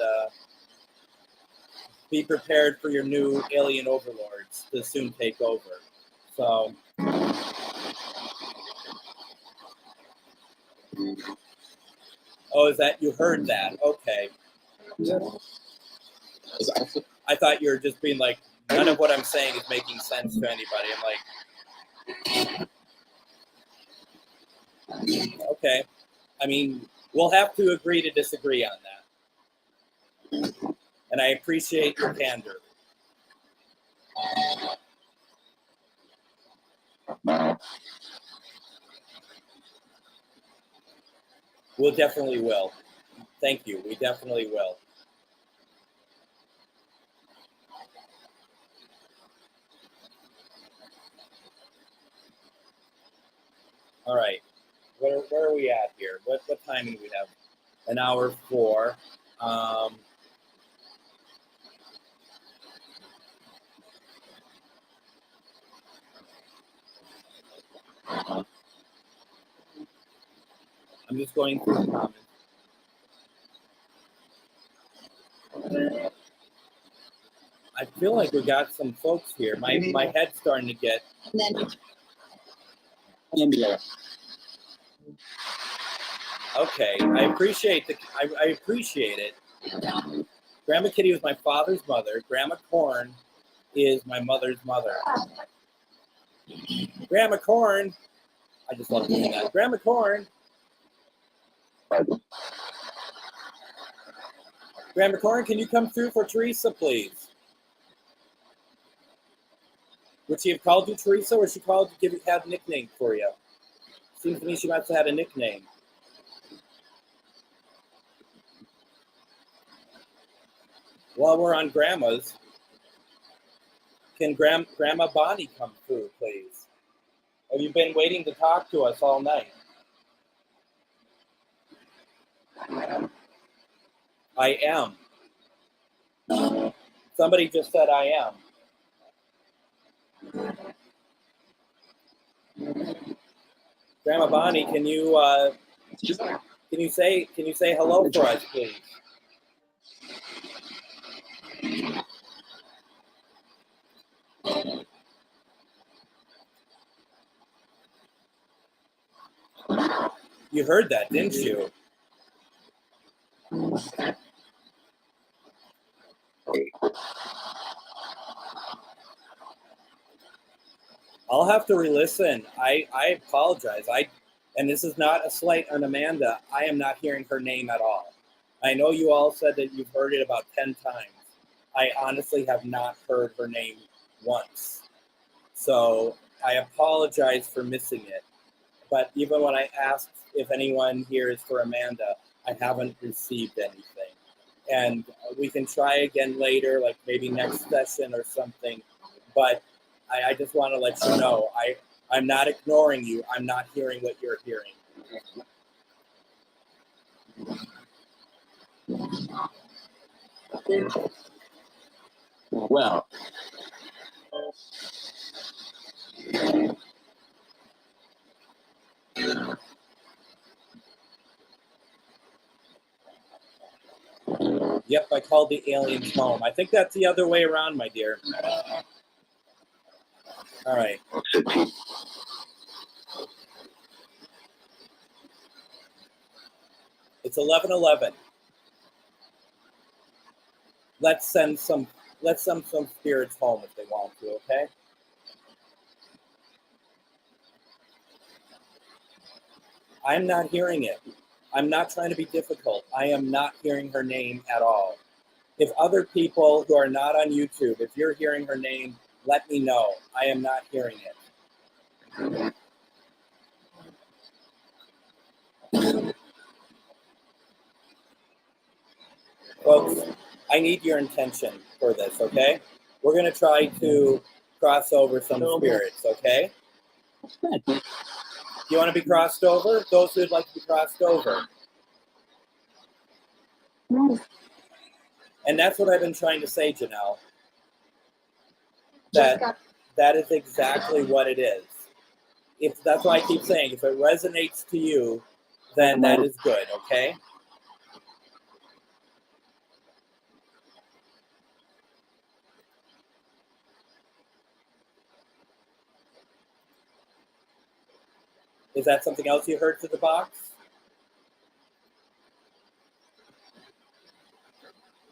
be prepared for your new alien overlords to soon take over. So, is that, you heard that? Okay. I thought you were just being like, none of what I'm saying is making sense to anybody. I'm like, okay. I mean, we'll have to agree to disagree on that. And I appreciate your candor. We'll definitely will. Thank you. We definitely will. All right. Where are we at here? What timing do we have? An hour 4. I'm just going through the comments. I feel like we got some folks here. My head's starting to get. Okay, I appreciate I appreciate it. Grandma Kitty was my father's mother. Grandma Corn is my mother's mother. Grandma Corn. I just love doing that. Grandma Corn. Grandma Corn, can you come through for Teresa, please? Would she have called you Teresa, or she had a nickname for you? Seems to me she must have had a nickname. While we're on grandmas, can Grandma Bonnie come through, please? Have you been waiting to talk to us all night? I am. Somebody just said I am. Grandma Bonnie, can you say hello for us, please? You heard that, didn't you? I'll have to re-listen. I apologize. And this is not a slight on Amanda. I am not hearing her name at all. I know you all said that you've heard it about 10 times. I honestly have not heard her name once. So I apologize for missing it. But even when I asked if anyone here is for Amanda, I haven't received anything. And we can try again later, like maybe next session or something. But I just want to let you know, I'm not ignoring you. I'm not hearing what you're hearing. Well. Yep, I called the aliens home. I think that's the other way around, my dear. All right. It's 11:11. Let's send some let some spirits home if they want to, okay? I'm not hearing it. I'm not trying to be difficult. I am not hearing her name at all. If other people who are not on YouTube, if you're hearing her name, let me know. I am not hearing it. Folks, I need your intention for this, okay? We're going to try to cross over some spirits, okay? Do you want to be crossed over? Those who would like to be crossed over. And that's what I've been trying to say, Janelle. That is exactly what it is. If that's why I keep saying, if it resonates to you, then that is good, okay? Is that something else you heard through the box?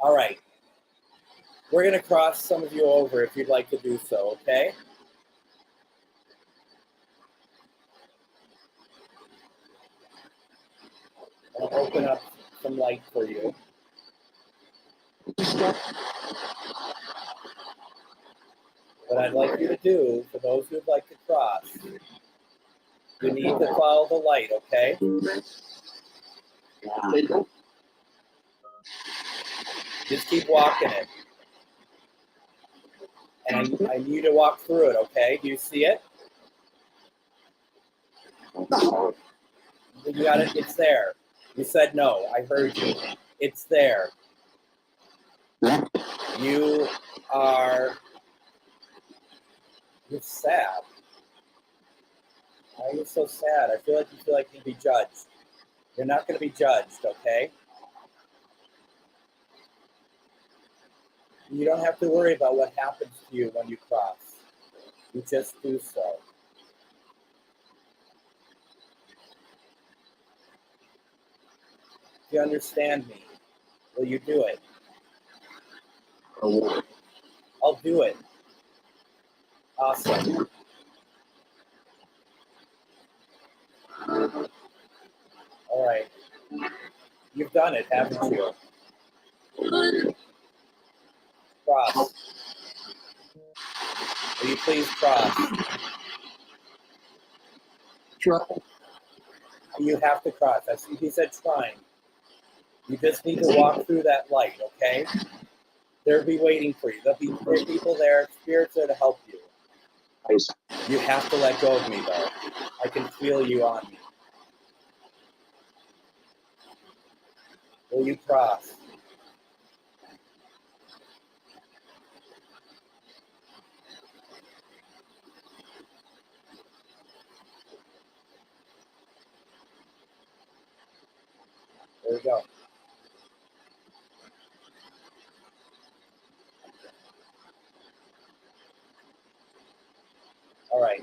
All right. We're going to cross some of you over if you'd like to do so, okay? I'll open up some light for you. What I'd like you to do, for those who would like to cross, you need to follow the light, okay? Just keep walking it. And I need you to walk through it, okay? Do you see it? You got it? It's there. You said no. I heard you. It's there. You're sad. Why are you so sad? I feel like you feel like you'd be judged. You're not going to be judged, okay? You don't have to worry about what happens to you when you cross. You just do so. Do you understand me? Will you do it? I'll do it. Awesome. All right. You've done it, haven't you? Cross. Will you please cross? You have to cross. I see he said trying. You just need to walk through that light, okay? They'll be waiting for you. There'll be people there, spirits there to help you. You have to let go of me, though. I can feel you on me. Will you cross? There we go. All right.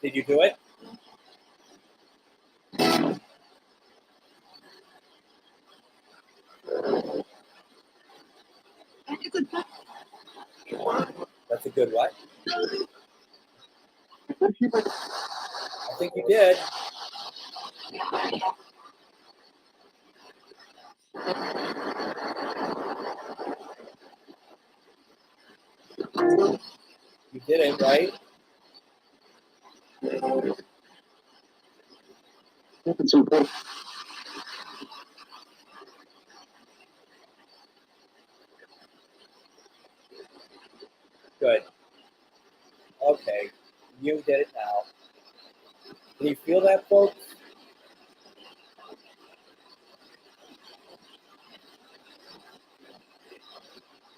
Did you do it? That's a good what? I think you did. You did it, right? Good. Okay. You did it now. Can you feel that, folks?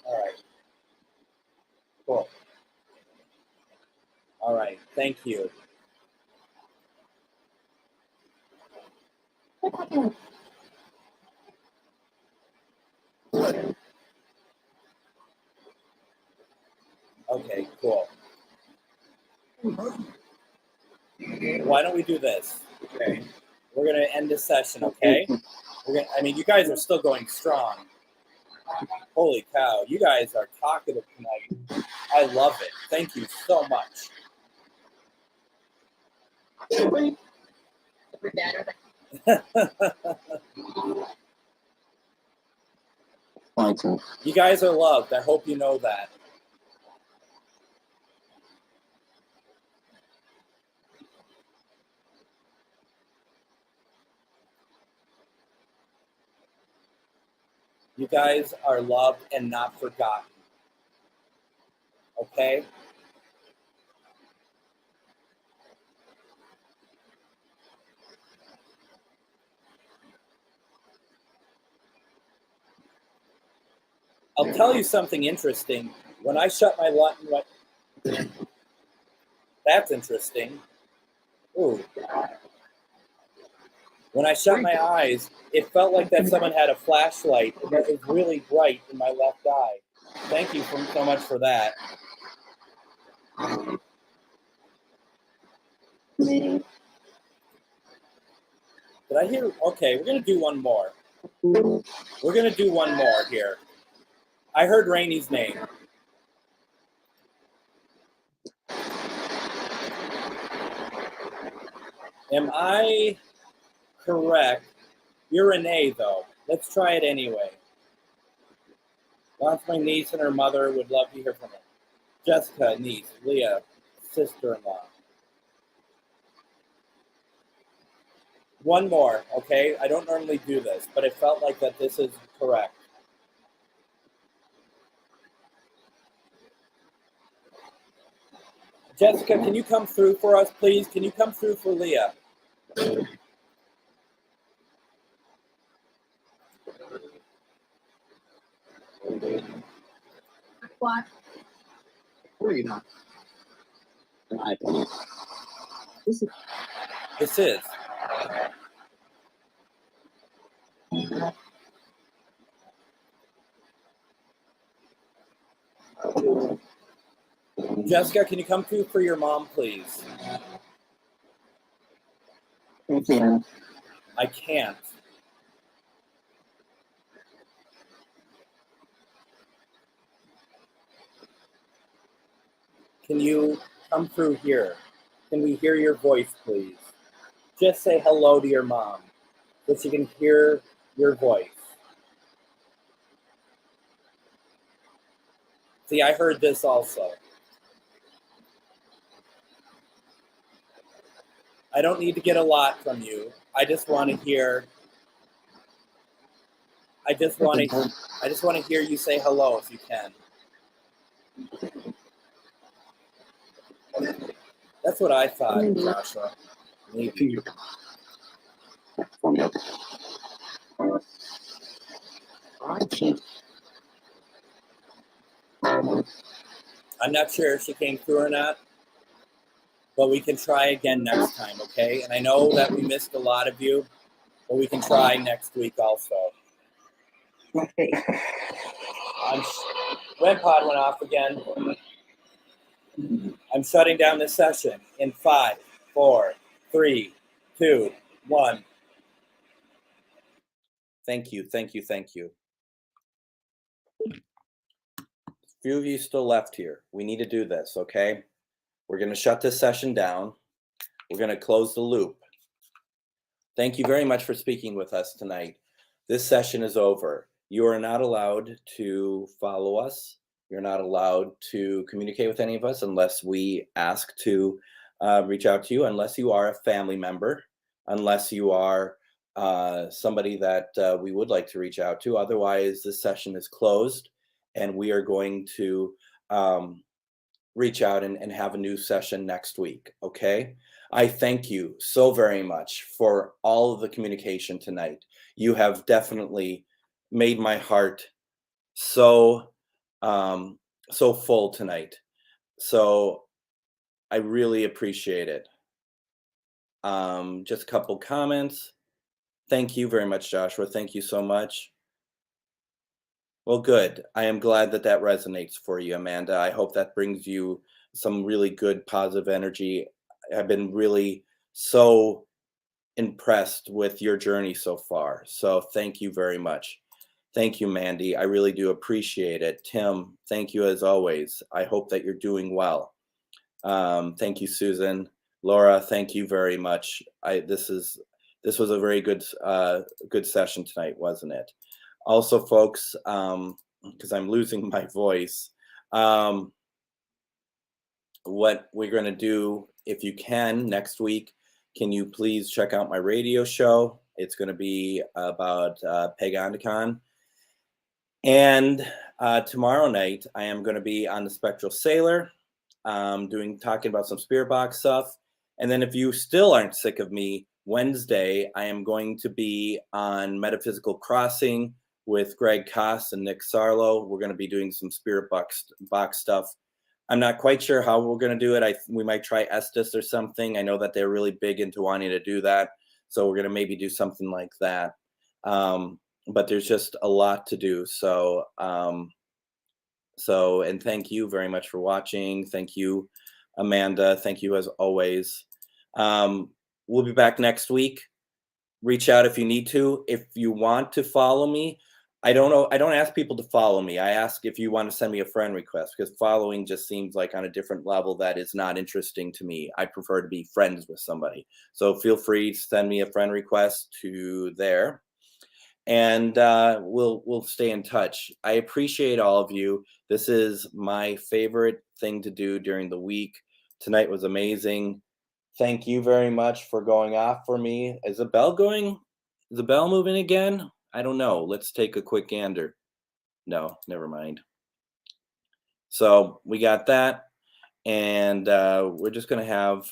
All right. Cool. All right. Thank you. Okay, cool. Why don't we do this? Okay. We're going to end this session, okay? You guys are still going strong. Holy cow, you guys are talkative tonight. I love it. Thank you so much. You guys are loved. I hope you know that. You guys are loved and not forgotten. Okay? I'll tell you something interesting. When I shut my light, that's interesting. Ooh. When I shut my eyes, it felt like that someone had a flashlight that was really bright in my left eye. Thank you so much for that. Did I hear? Okay, we're going to do one more. We're going to do one more here. I heard Rainy's name. Am I correct? You're Renee, though. Let's try it anyway. Once my niece and her mother would love to hear from her. Jessica, niece. Leah, sister-in-law. One more, okay? I don't normally do this, but it felt like that this is correct. Jessica, can you come through for us, please? Can you come through for Leah? What? Where are you not? An iPad. This is. Jessica, can you come through for your mom, please? I can't. Can you come through here? Can we hear your voice, please? Just say hello to your mom so she can hear your voice. See, I heard this also. I don't need to get a lot from you. I just want to hear. I just want to hear you say hello if you can. That's what I thought, Joshua. Maybe. I'm not sure if she came through or not, but we can try again next time, okay? And I know that we missed a lot of you, but we can try next week also. Red pod went off again. I'm shutting down this session in 5, 4, 3, 2, 1. Thank you, thank you, thank you. Few of you still left here. We need to do this, okay? We're going to shut this session down. We're going to close the loop. Thank you very much for speaking with us tonight. This session is over. You are not allowed to follow us. You're not allowed to communicate with any of us unless we ask to reach out to you, unless you are a family member, unless you are somebody that we would like to reach out to. Otherwise, this session is closed, and we are going to reach out and have a new session next week, okay? I thank you so very much for all of the communication tonight. You have definitely made my heart so so full tonight. So I really appreciate it. Just a couple comments. Thank you very much, Joshua. Thank you so much. Well, good. I am glad that that resonates for you, Amanda. I hope that brings you some really good positive energy. I've been really so impressed with your journey so far. So thank you very much. Thank you, Mandy. I really do appreciate it. Tim, thank you as always. I hope that you're doing well. Thank you, Susan. Laura, thank you very much. This was a very good session tonight, wasn't it? Also, folks, because I'm losing my voice, what we're going to do, if you can, next week, can you please check out my radio show? It's going to be about Pagandicon. And tomorrow night, I am going to be on the Spectral Sailor, talking about some spirit box stuff. And then if you still aren't sick of me, Wednesday, I am going to be on Metaphysical Crossing with Greg Koss and Nick Sarlo. We're going to be doing some spirit box stuff. I'm not quite sure how we're going to do it. We might try Estes or something. I know that they're really big into wanting to do that. So we're going to maybe do something like that. But there's just a lot to do. So, and thank you very much for watching. Thank you, Amanda. Thank you as always. We'll be back next week. Reach out if you need to. If you want to follow me, I don't ask people to follow me. I ask if you want to send me a friend request, because following just seems like on a different level that is not interesting to me. I prefer to be friends with somebody. So feel free to send me a friend request to there. And we'll stay in touch. I appreciate all of you. This is my favorite thing to do during the week. Tonight was amazing. Thank you very much for going off for me. Is the bell going? Is the bell moving again? I don't know. Let's take a quick gander. No, never mind. So we got that. And we're just going to have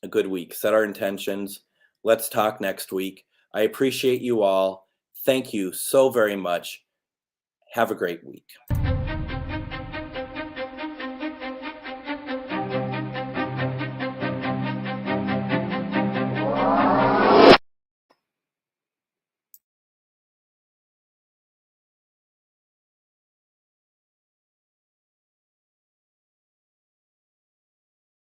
a good week. Set our intentions. Let's talk next week. I appreciate you all. Thank you so very much. Have a great week.